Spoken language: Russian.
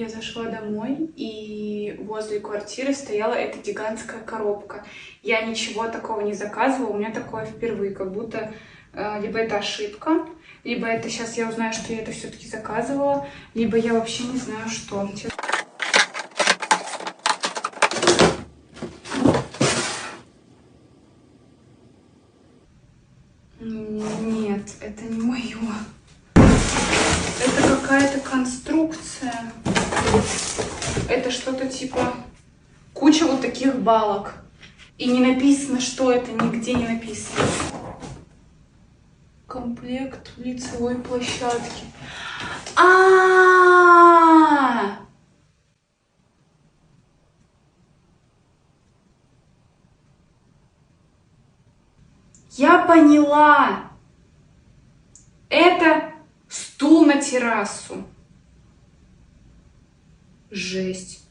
Я зашла домой, и возле квартиры стояла эта гигантская коробка. Я ничего такого не заказывала, у меня такое впервые, как будто либо это ошибка, либо это сейчас я узнаю, что я это все-таки заказывала, либо я вообще не знаю, что. Нет, это не мое. Это какая-то конструкция. Это что-то типа куча вот таких балок. И не написано, что это, нигде не написано. Комплект лицевой площадки. Я поняла. Это стул на террасу. Жесть.